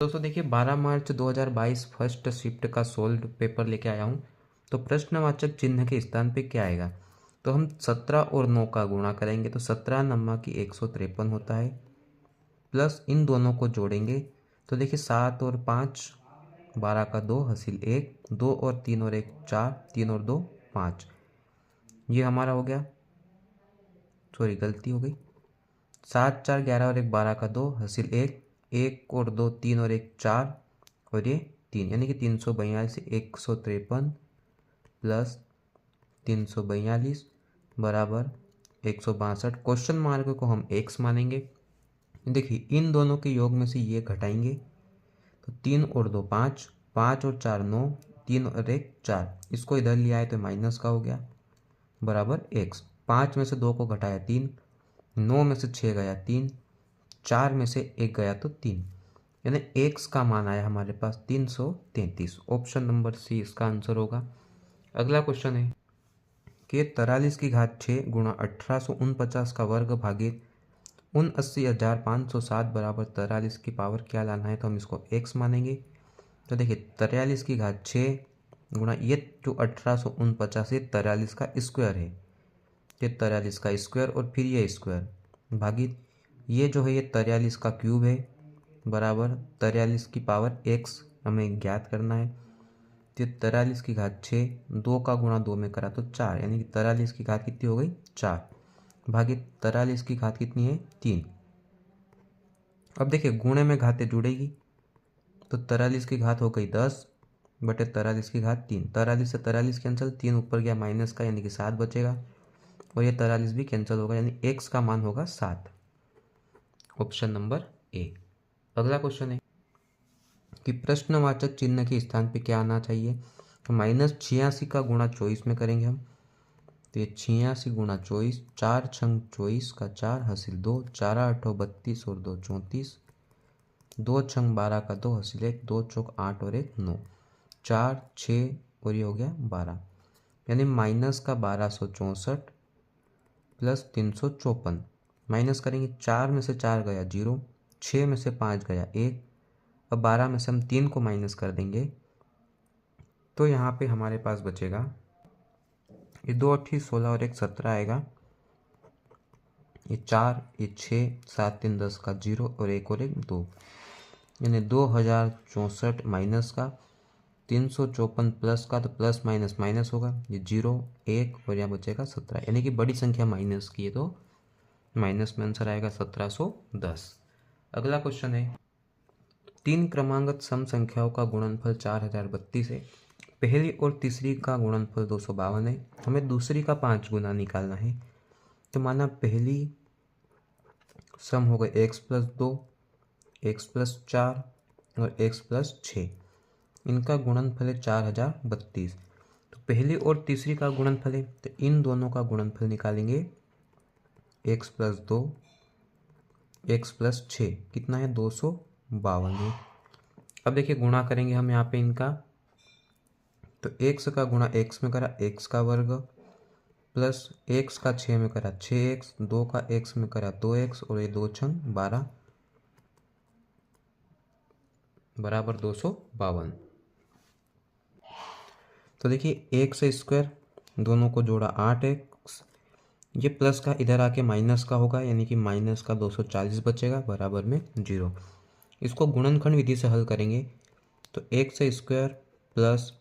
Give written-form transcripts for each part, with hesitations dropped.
दोस्तों देखिए 12 मार्च 2022 first shift का सोल्व पेपर लेके आया हूँ। तो प्रश्नवाचक चिन्ह के स्थान पे क्या आएगा। तो हम 17 और 9 का गुणा करेंगे तो 17 नम्मा की 153 होता है, प्लस इन दोनों को जोड़ेंगे तो देखिए 7 और 5 12 का 2 हासिल 1, 2 और 3 और 1 4, 3 और 2 5, ये हमारा हो गया। सॉरी गलती हो गई, 7 4 11 और 1 12 का 2 हासिल 1, 1 और 2 3 और 1 4 और ये 3, यानी कि 342 153 प्लस 342 बराबर 162। क्वेश्चन मार्क को हम x मानेंगे। देखिए इन दोनों के योग में से ये घटाएंगे तो 3 और 2 5, 5 और 4 9, 3 और 1 4, इसको इधर लिया है तो माइनस का हो गया बराबर x। 5 में से 2 को घटाया 3, 9 में से 6 गया 3, 4 में से 1 गया तो 3, यानी x का मान आया हमारे पास 333। ऑप्शन नंबर सी इसका आंसर होगा। अगला क्वेश्चन है कि 43 की घात 6 गुणा 1849 का वर्ग भागित 79,507 बराबर 43 की पावर क्या लाना है। तो हम इसको x मानेंगे। तो देखिए 43 की घात 6 गुणा ये जो 1849 है 43 का स्क्वायर है, ये 43 का स्क्वायर और फिर ये स्क्वायर भागित ये जो है ये 43 का क्यूब है बराबर 43 की पावर x हमें ज्ञात करना है। तो 43 की घात 6, 2 का गुणा 2 में करा तो 4, यानी कि 43 की घात कितनी हो गई 4 भागित 43 की घात कितनी है 3। अब देखिए गुणे में घातें जुड़ेगी तो 43 की घात हो गई 10 बटे 43 की घात 3, 43 से 43 कैंसिल, 3 ऊपर गया माइनस का यानी कि 7 बचेगा और ये 43 भी कैंसिल होगा, यानी x का मान होगा 7। Option number A. अगला क्वेश्चन है कि प्रश्नवाचक चिन्ह के स्थान पे क्या आना चाहिए। तो -86 का गुणा 24 में करेंगे हम। तो ये 86 गुणा 24, 4 छंग 24 का 4 हासिल 2, 4 8 32 और 2 34, 2 छंग 12 का 2 हासिल 1, 2 चौक 8 और 1 9, 4 6 और ये हो गया 12, यानी माइनस का 1264 प्लस 354। माइनस करेंगे 4 में से 4 गया 0, 6 में से 5 गया 1, अब 12 में से हम 3 को माइनस कर देंगे तो यहाँ पे हमारे पास बचेगा ये 2 8 16 और 1 17 आएगा, ये 4 ये 6 7 3 10 का 0 और 1 2, यानी 2064 माइनस का 354 प्लस का, तो प्लस माइनस माइनस होगा, ये 0 1 और यहाँ बचेगा 17, यानी कि बड़ी संख्या माइनस की है तो माइनस में आंसर आएगा 1710। अगला क्वेश्चन है 3 क्रमांगत सम संख्याओं का गुणनफल 4032 है। पहली और तीसरी का गुणनफल 252 है। हमें दूसरी का 5 गुना निकालना है। तो माना पहली सम हो गए x प्लस 2, x प्लस 4 और x प्लस 6, इनका गुणनफल है 4032। तो पहली और तीसरी का गुणनफल है तो इन दोनों का गुणनफल निकालेंगे, x प्लस 2 x प्लस 6 कितना है 252 है। अब देखिए गुणा करेंगे हम यहाँ पे इनका, तो x का गुणा x में करा x का वर्ग प्लस x का 6 में करा 6x, 2 का x में करा 2x और ये 2 छंग 12 बराबर 252। तो देखिए x स्क्वायर दोनों को जोड़ा 8x, ये प्लस का इधर आके माइनस का होगा, यानी कि माइनस का 240 बचेगा बराबर में 0। इसको गुणनखंड विधि से हल करेंगे तो x square plus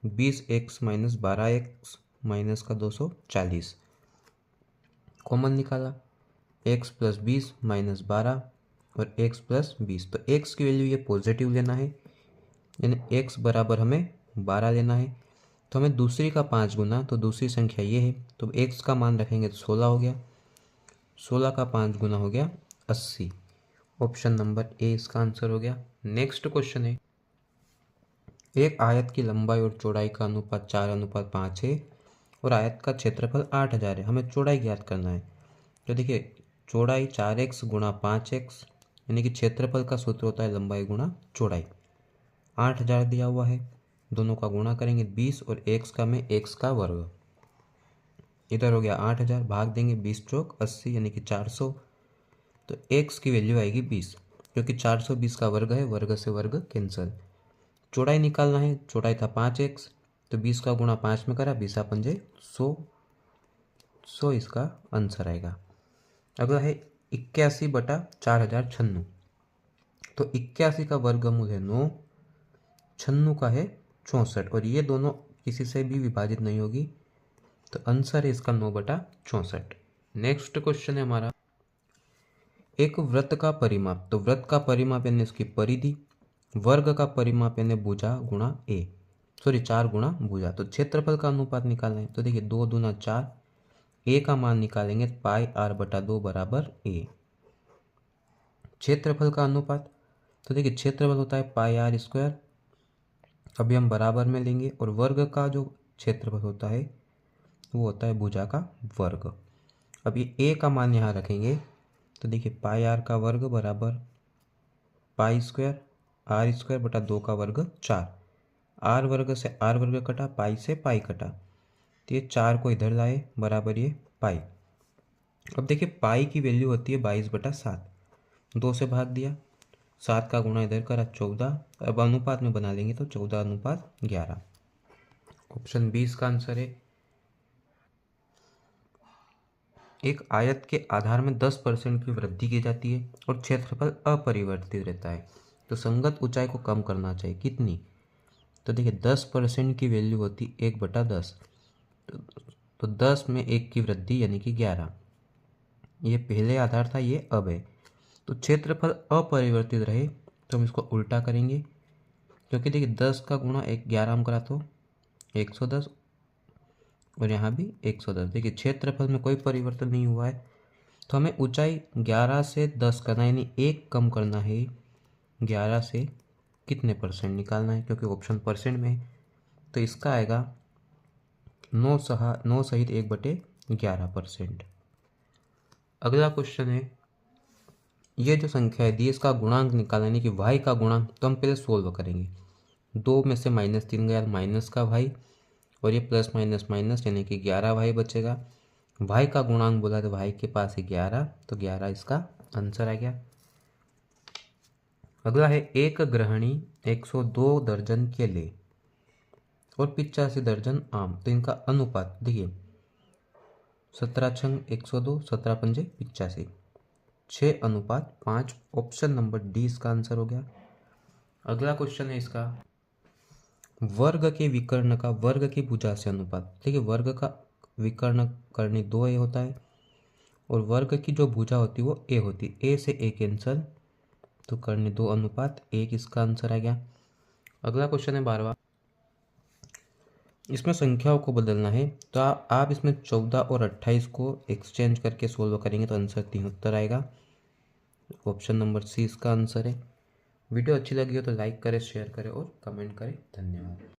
20x minus 12x minus का 240 कॉमन निकाला, x प्लस 20 माइनस 12 और x प्लस 20, तो x की वैल्यू ये पॉजिटिव लेना है, यानी x बराबर हमें 12 लेना है। तो हमें दूसरी का 5 गुना, तो दूसरी संख्या ये है तो x का मान रखेंगे तो 16 हो गया, 16 का 5 गुना हो गया 80। ऑप्शन नंबर ए इसका आंसर हो गया। नेक्स्ट क्वेश्चन है एक आयत की लंबाई और चौड़ाई का अनुपात 4:5 है और आयत का क्षेत्रफल 8000 है। हमें चौड़ाई ज्ञात करना है। तो देखिए चौड़ाई 4x गुणा 5x, यानी कि क्षेत्रफल का सूत्र होता है लंबाई गुणा चौड़ाई। 8000 दिया हुआ है, दोनों का गुणा करेंगे 20 और x का में x का वर्ग, इधर हो गया 8000, भाग देंगे 20 चौक 80 यानी कि 400, तो x की वैल्यू आएगी 20। क्योंकि 420 का वर्ग है, वर्ग से वर्ग कैंसल। चौड़ाई निकालना है, चौड़ाई था 5x, तो 20 का गुणा 5 में करा, 20 पंजे 100 इसका आंसर आएगा। अगला है 81/4096, तो 81 का वर्गमूल है 9, 96 का है 64, और ये दोनों किसी से भी विभाजित नहीं होगी, तो आंसर है इसका 9/64। नेक्स्ट क्वेश्चन है हमारा, एक वृत्त का परिमाप, तो वृत्त का परिमाप यानी इसकी परिधि, वर्ग का परिमाप यानी भुजा गुणा ए, 4 गुणा भुजा, तो क्षेत्रफल का अनुपात निकालना है। तो देखिए 2 दूना 4, ए का मान निकालेंगे, पाई आर बटा 2 बराबर ए। क्षेत्रफल का अनुपात, तो देखिए क्षेत्रफल होता है पाई आर स्क्वायर, अभी हम बराबर में लेंगे, और वर्ग का जो क्षेत्रफल होता है वो होता है भुजा का वर्ग। अब ये ए का मान यहाँ रखेंगे, तो देखिए पाई आर का वर्ग बराबर पाई स्क्वायर आर स्क्वायर बटा 2 का वर्ग 4, आर वर्ग से आर वर्ग कटा, पाई से पाई कटा, तो ये 4 को इधर लाए बराबर ये पाई। अब देखिए पाई की वैल्यू होती है 22/7, 2 से भाग दिया, 7 का गुणा इधर करा 14, अब अनुपात में बना लेंगे तो 14/11। ऑप्शन 20 का आंसर है। एक आयत के आधार में 10% की वृद्धि की जाती है और क्षेत्रफल अपरिवर्तित रहता है, तो संगत ऊंचाई को कम करना चाहिए, कितनी? तो देखिए 10% की वैल्यू होती 1/10, तो 10 में 1 की वृद्धि यानी कि 11, ये पहले आधार था, ये अब है। तो क्षेत्रफल अपरिवर्तित रहे तो हम इसको उल्टा करेंगे, क्योंकि देखिए 10 का गुणा 11 हम करा तो 110, और यहाँ भी 110। देखिए क्षेत्रफल में कोई परिवर्तन नहीं हुआ है, तो हमें ऊंचाई 11 से 10 करना है, यानी 1 कम करना है। 11 से कितने परसेंट निकालना है, क्योंकि ऑप्शन परसेंट में है, तो इसका आएगा 9 सहित 1/11%। अगला क्वेश्चन है, ये जो संख्या है दी, इसका गुणांक निकालना, यानी कि y का गुणांक, तो हम पहले सोल्व करेंगे। 2 में से -3 गया, माइनस का y, और ये प्लस माइनस माइनस यानी कि 11y बचेगा। y का गुणांक बोला तो y के पास है 11, तो 11 इसका आंसर आ गया। अगला है, एक गृहिणी 102 दर्जन केले और 85 दर्जन आम, तो इनका अनुपात देखिए 17 छंग 102, 17 पंजे 85, 6:5। ऑप्शन नंबर डी इसका आंसर हो गया। अगला क्वेश्चन है इसका, वर्ग के विकर्ण का वर्ग की भुजा से अनुपात। देखिए वर्ग का विकर्ण करनी 2a होता है, और वर्ग की जो भुजा होती है वो a होती है, a से a कैंसल, तो करनी 2:1, इसका आंसर आ गया। अगला क्वेश्चन है 12वां, इसमें संख्याओं को बदलना है, तो आप इसमें 14 और 28 को एक्सचेंज करके सोल्व करेंगे तो आंसर 73 आएगा। ऑप्शन नंबर सी इसका आंसर है। वीडियो अच्छी लगी हो तो लाइक करें, शेयर करें और कमेंट करें। धन्यवाद।